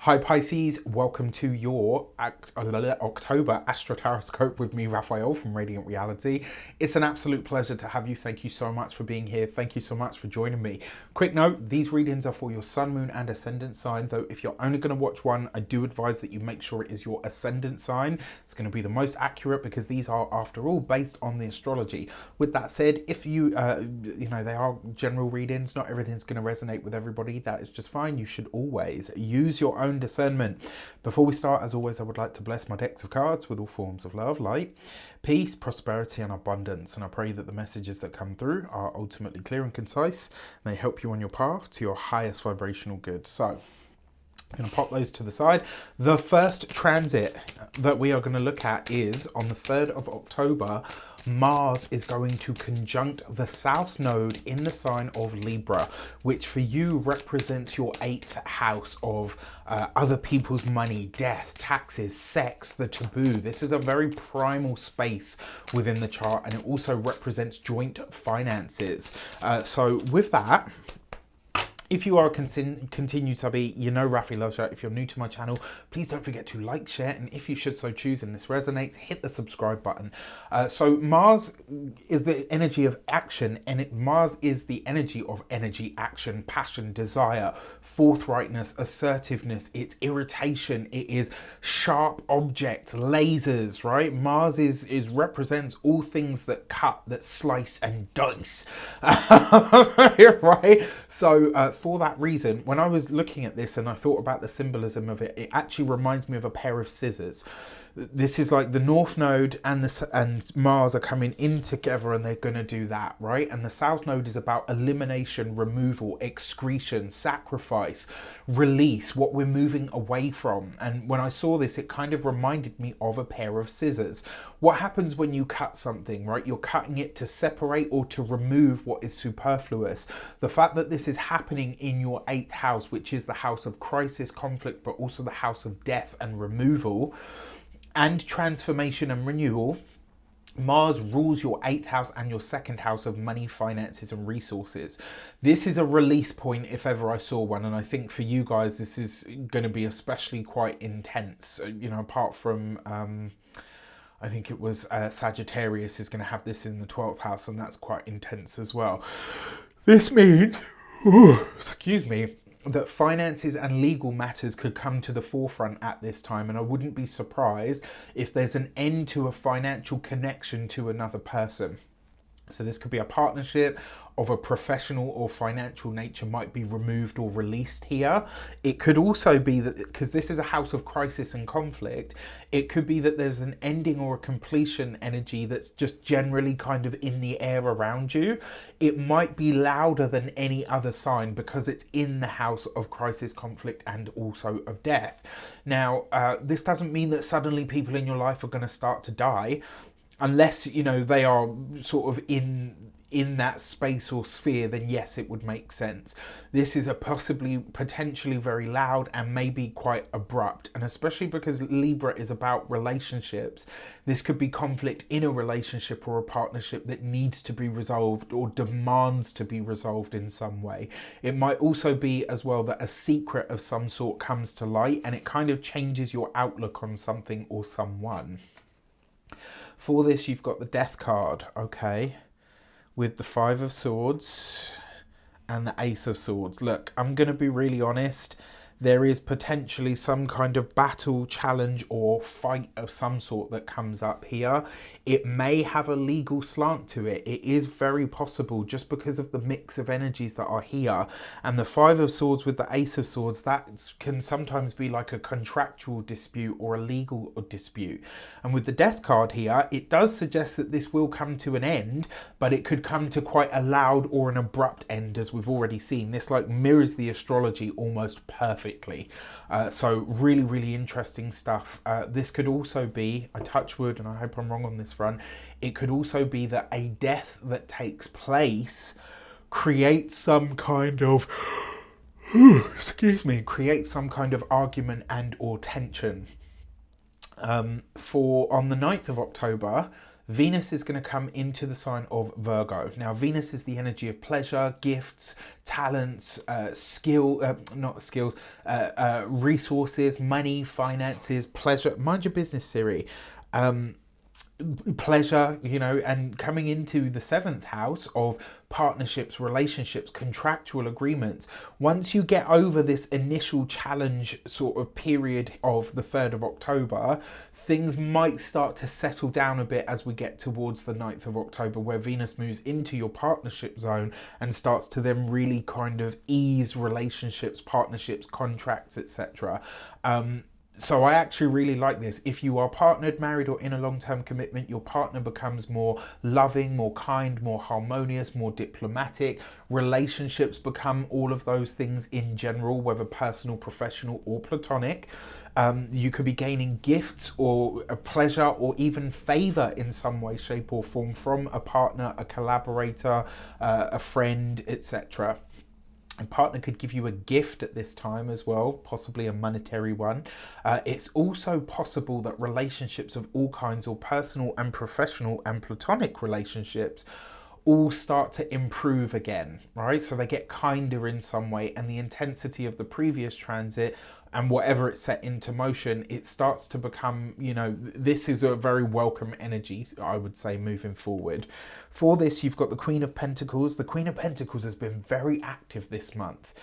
Hi Pisces, welcome to your October Astro-Tarot with me, Raphael from Reydiant Reality. It's an absolute pleasure to have you. Thank you so much for being here. Thank you so much for joining me. Quick note, these readings are for your sun, moon and ascendant sign, though if you're only going to watch one, I do advise that you make sure it is your ascendant sign. It's going to be the most accurate because these are, after all, based on the astrology. With that said, if you, they are general readings, not everything's going to resonate with everybody. That is just fine. You should always use your own discernment. Before we start, as always, I would like to bless my decks of cards with all forms of love, light, peace, prosperity and abundance, and I pray that the messages that come through are ultimately clear and concise and they help you on your path to your highest vibrational good. So I'm going to pop those to the side. The first transit that we are going to look at is on the 3rd of October. Mars is going to conjunct the South Node in the sign of Libra, which for you represents your 8th house of other people's money, death, taxes, sex, the taboo. This is a very primal space within the chart, and it also represents joint finances. So with that, if you are a continued subby, you know Rafi loves you. If you're new to my channel, please don't forget to like, share, and if you should so choose and this resonates, hit the subscribe button. So Mars is the energy of action, and Mars is the energy of energy, action, passion, desire, forthrightness, assertiveness, it's irritation, it is sharp objects, lasers, right? Mars is represents all things that cut, that slice and dice, right? So for that reason, when I was looking at this and I thought about the symbolism of it, it actually reminds me of a pair of scissors. This is like the North Node and Mars are coming in together, and they're going to do that, right? And the South Node is about elimination, removal, excretion, sacrifice, release, what we're moving away from. And when I saw this, it kind of reminded me of a pair of scissors. What happens when you cut something, right? You're cutting it to separate or to remove what is superfluous. The fact that this is happening in your 8th house, which is the house of crisis, conflict, but also the house of death and removal and transformation and renewal. Mars rules your 8th house and your 2nd house of money, finances and resources. This is a release point if ever I saw one, and I think for you guys this is going to be especially quite intense. Apart from I think it was Sagittarius is going to have this in the 12th house, and that's quite intense as well. This means, excuse me, that finances and legal matters could come to the forefront at this time, and I wouldn't be surprised if there's an end to a financial connection to another person. So this could be a partnership of a professional or financial nature might be removed or released here. It could also be that, because this is a house of crisis and conflict, it could be that there's an ending or a completion energy that's just generally kind of in the air around you. It might be louder than any other sign because it's in the house of crisis, conflict and also of death. Now, this doesn't mean that suddenly people in your life are going to start to die, unless, they are sort of in that space or sphere, then yes, it would make sense. This is a potentially very loud and maybe quite abrupt, and especially because Libra is about relationships, this could be conflict in a relationship or a partnership that needs to be resolved or demands to be resolved in some way. It might also be as well that a secret of some sort comes to light and it kind of changes your outlook on something or someone. For this, you've got the Death card, okay, with the 5 of Swords and the Ace of Swords. Look, I'm going to be really honest. There is potentially some kind of battle, challenge or fight of some sort that comes up here. It may have a legal slant to it. It is very possible just because of the mix of energies that are here. And the 5 of Swords with the Ace of Swords, that can sometimes be like a contractual dispute or a legal dispute. And with the Death card here, it does suggest that this will come to an end, but it could come to quite a loud or an abrupt end, as we've already seen. This like mirrors the astrology almost perfectly. So really, really interesting stuff. This could also be, I touch wood and I hope I'm wrong on this front, it could also be that a death that takes place creates some kind of creates some kind of argument and or tension. On the 9th of October, Venus is going to come into the sign of Virgo. Now, Venus is the energy of pleasure, gifts, talents, resources, money, finances, pleasure. Mind your business, Siri. Pleasure, you know, and coming into the 7th house of partnerships, relationships, contractual agreements. Once you get over this initial challenge sort of period of the 3rd of October, things might start to settle down a bit as we get towards the 9th of October, where Venus moves into your partnership zone and starts to then really kind of ease relationships, partnerships, contracts, etc. So I actually really like this. If you are partnered, married, or in a long-term commitment, your partner becomes more loving, more kind, more harmonious, more diplomatic. Relationships become all of those things in general, whether personal, professional, or platonic. You could be gaining gifts or a pleasure or even favor in some way, shape, or form from a partner, a collaborator, a friend, etc. A partner could give you a gift at this time as well, possibly a monetary one. It's also possible that relationships of all kinds, or personal and professional and platonic relationships, all start to improve again, right? So they get kinder in some way, and the intensity of the previous transit and whatever it set into motion, it starts to become, you know, this is a very welcome energy, I would say, moving forward. For this, you've got the Queen of Pentacles. The Queen of Pentacles has been very active this month.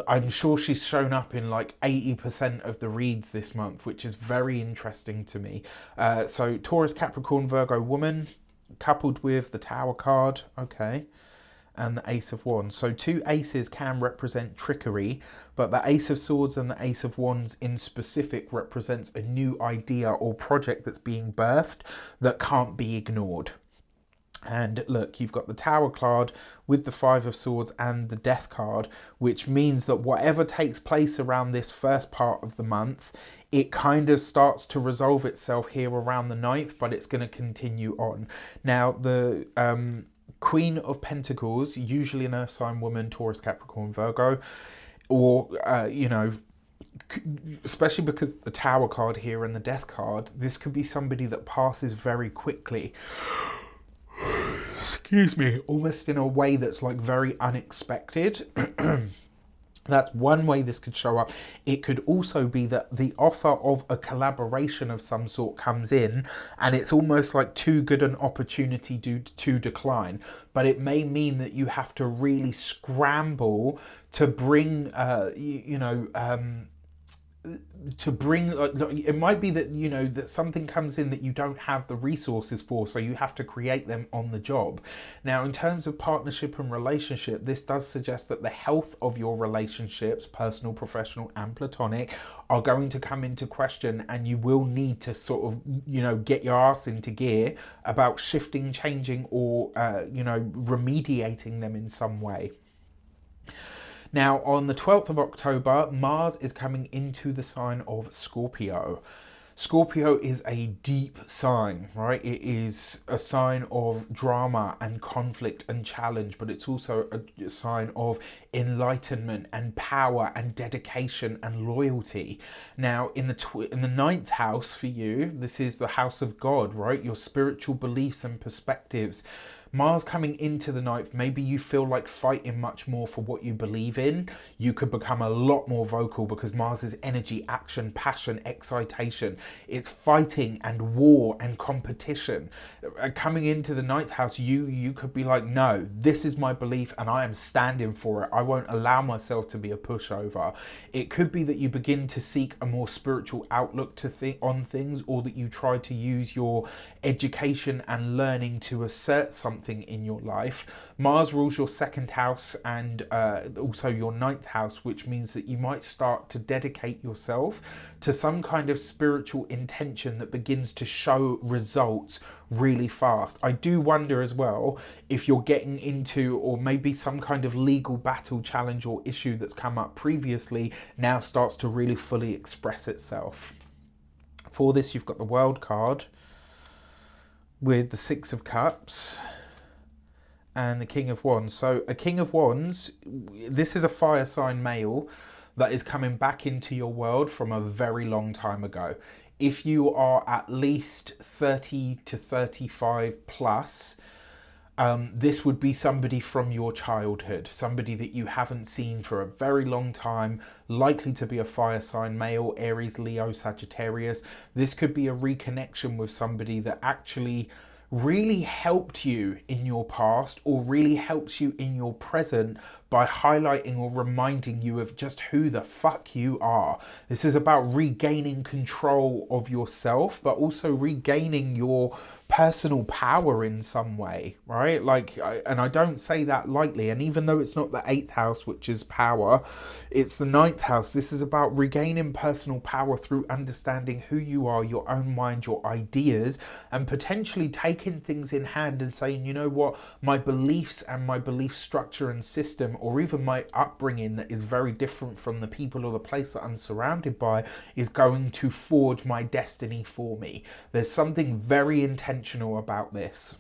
I'm sure she's shown up in like 80% of the reads this month, which is very interesting to me. So Taurus, Capricorn, Virgo woman, coupled with the Tower card, okay, and the Ace of Wands. So 2 aces can represent trickery, but the Ace of Swords and the Ace of Wands in specific represents a new idea or project that's being birthed that can't be ignored. And look, you've got the Tower card with the 5 of Swords and the Death card, which means that whatever takes place around this first part of the month, it kind of starts to resolve itself here around the 9th, but it's going to continue on. Now, the Queen of Pentacles, usually an earth sign woman, Taurus, Capricorn, Virgo, or, you know, especially because the Tower card here and the Death card, this could be somebody that passes very quickly. Excuse me, almost in a way that's like very unexpected. That's one way this could show up. It could also be that the offer of a collaboration of some sort comes in and it's almost like too good an opportunity to decline. But it may mean that you have to really scramble to bring, it might be that, you know, that something comes in that you don't have the resources for, so you have to create them on the job. Now, in terms of partnership and relationship, this does suggest that the health of your relationships, personal, professional, and platonic, are going to come into question, and you will need to sort of, you know, get your ass into gear about shifting, changing, or, remediating them in some way. Now, on the 12th of October, Mars is coming into the sign of Scorpio. Scorpio is a deep sign, right? It is a sign of drama and conflict and challenge, but it's also a sign of enlightenment and power and dedication and loyalty. Now, in the 9th house for you, this is the house of God, right? Your spiritual beliefs and perspectives. Mars coming into the 9th, maybe you feel like fighting much more for what you believe in. You could become a lot more vocal because Mars is energy, action, passion, excitation. It's fighting and war and competition. Coming into the 9th house, you could be like, no, this is my belief and I am standing for it. I won't allow myself to be a pushover. It could be that you begin to seek a more spiritual outlook on things, or that you try to use your education and learning to assert something in your life. Mars rules your 2nd house and also your 9th house, which means that you might start to dedicate yourself to some kind of spiritual intention that begins to show results really fast. I do wonder as well if you're getting into, or maybe some kind of legal battle, challenge, or issue that's come up previously now starts to really fully express itself. For this, you've got the World card with the 6 of Cups and the King of Wands. So a King of Wands, this is a fire sign male. that is coming back into your world from a very long time ago. If you are at least 30 to 35 plus, this would be somebody from your childhood, somebody that you haven't seen for a very long time, likely to be a fire sign, male, Aries, Leo, Sagittarius. This could be a reconnection with somebody that actually really helped you in your past or really helps you in your present by highlighting or reminding you of just who the fuck you are. This is about regaining control of yourself, but also regaining your personal power in some way, right? And I don't say that lightly. And even though it's not the 8th house, which is power, it's the 9th house. This is about regaining personal power through understanding who you are, your own mind, your ideas, and potentially taking things in hand and saying, you know what, my beliefs and my belief structure and system, or even my upbringing that is very different from the people or the place that I'm surrounded by, is going to forge my destiny for me. There's something very intentional about this.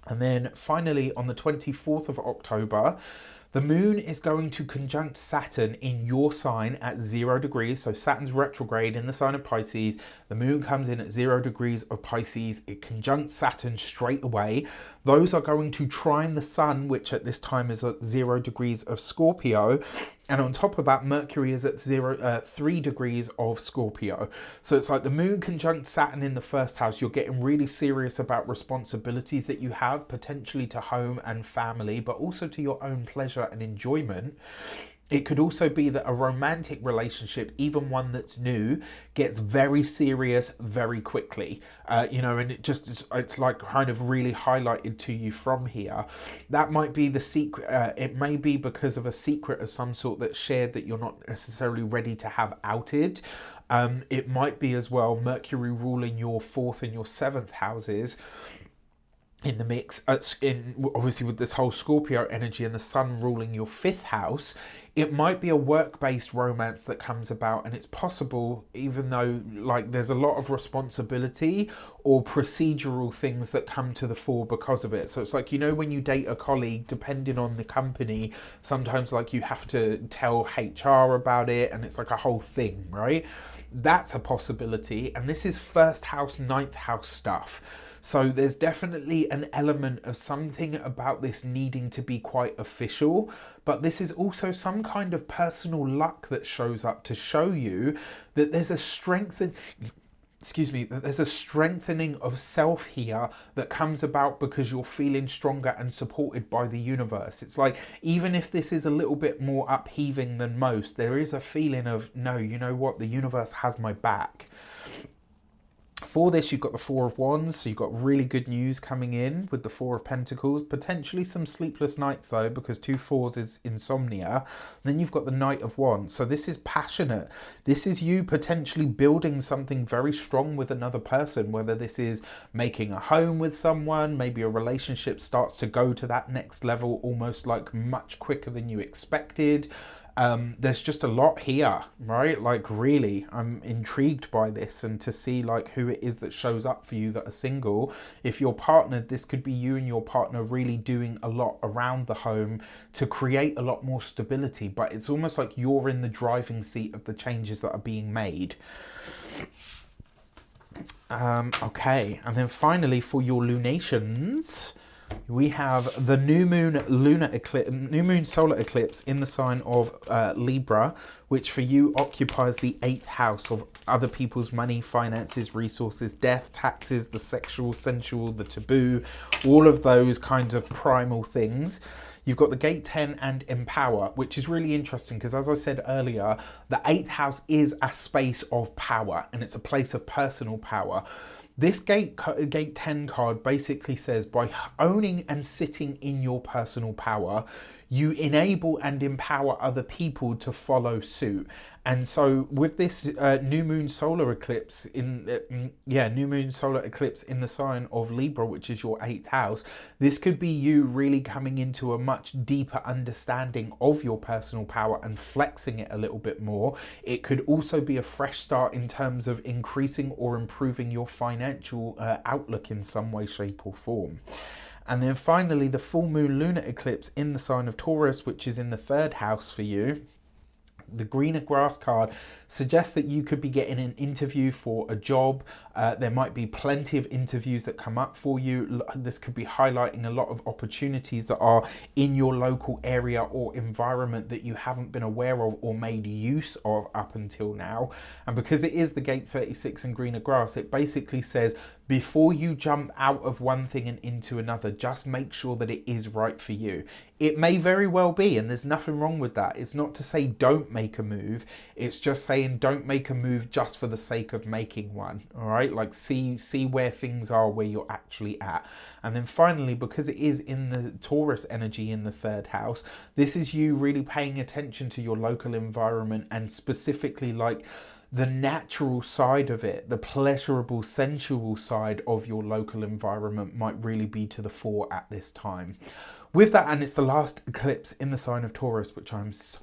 And then finally, on the 24th of October, the moon is going to conjunct Saturn in your sign at 0 degrees. So Saturn's retrograde in the sign of Pisces. The moon comes in at 0 degrees of Pisces. It conjuncts Saturn straight away. Those are going to trine the sun, which at this time is at 0 degrees of Scorpio. And on top of that, Mercury is at 3 degrees of Scorpio. So it's like the moon conjunct Saturn in the first house. You're getting really serious about responsibilities that you have, potentially to home and family, but also to your own pleasure and enjoyment. It could also be that a romantic relationship, even one that's new, gets very serious very quickly. And it's like kind of really highlighted to you from here. That might be the secret. It may be because of a secret of some sort that's shared that you're not necessarily ready to have outed. It might be as well Mercury ruling your 4th and your 7th houses in the mix, obviously with this whole Scorpio energy and the sun ruling your 5th house. It might be a work-based romance that comes about, and it's possible, even though there's a lot of responsibility or procedural things that come to the fore because of it. So it's like, when you date a colleague, depending on the company, sometimes you have to tell HR about it, and it's like a whole thing, right? That's a possibility. And this is 1st house, 9th house stuff. So there's definitely an element of something about this needing to be quite official, but this is also some kind of personal luck that shows up to show you that there's a strengthening of self here that comes about because you're feeling stronger and supported by the universe. It's like, even if this is a little bit more upheaving than most, there is a feeling of, no, you know what, the universe has my back. For this, you've got the 4 of Wands, so you've got really good news coming in with the 4 of Pentacles. Potentially some sleepless nights though, because 2 4s is insomnia. Then you've got the Knight of Wands. So this is passionate. This is you potentially building something very strong with another person, whether this is making a home with someone, maybe a relationship starts to go to that next level almost much quicker than you expected. There's just a lot here, right? Really, I'm intrigued by this, and to see who it is that shows up for you that are single. If you're partnered, this could be you and your partner really doing a lot around the home to create a lot more stability, but it's almost like you're in the driving seat of the changes that are being made. Okay, and then finally for your lunations, we have the new moon solar eclipse in the sign of Libra, which for you occupies the 8th house of other people's money, finances, resources, death, taxes, the sexual, sensual, the taboo, all of those kinds of primal things. You've got the gate 10 and empower, which is really interesting because, as I said earlier, the 8th house is a space of power, and it's a place of personal power. This gate 10 card basically says, by owning and sitting in your personal power, you enable and empower other people to follow suit. And so with this new moon solar eclipse in the sign of Libra, which is your 8th house, this could be you really coming into a much deeper understanding of your personal power and flexing it a little bit more. It could also be a fresh start in terms of increasing or improving your financial outlook in some way, shape or form. And then finally, the full moon lunar eclipse in the sign of Taurus, which is in the 3rd house for you. The greener grass card suggests that you could be getting an interview for a job. There might be plenty of interviews that come up for you. This could be highlighting a lot of opportunities that are in your local area or environment that you haven't been aware of or made use of up until now. And because it is the gate 36 and greener grass, it basically says before you jump out of one thing and into another, just make sure that it is right for you. It may very well be, and there's nothing wrong with that. It's not to say don't make a move. It's just saying don't make a move just for the sake of making one. All right, like see where things are, where you're actually at. And then finally, because it is in the Taurus energy in the third house, this is you really paying attention to your local environment, and specifically like the natural side of it, the pleasurable, sensual side of your local environment might really be to the fore at this time. With that, and it's the last eclipse in the sign of Taurus, which I'm so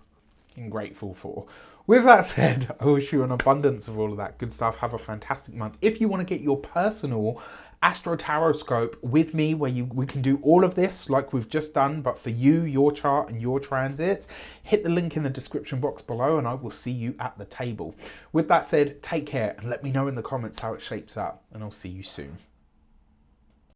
grateful for. With that said, I wish you an abundance of all of that good stuff. Have a fantastic month. If you want to get your personal Astro-Tarot scope with me, where we can do all of this like we've just done, but for you, your chart and your transits, hit the link in the description box below and I will see you at the table. With that said, take care and let me know in the comments how it shapes up, and I'll see you soon.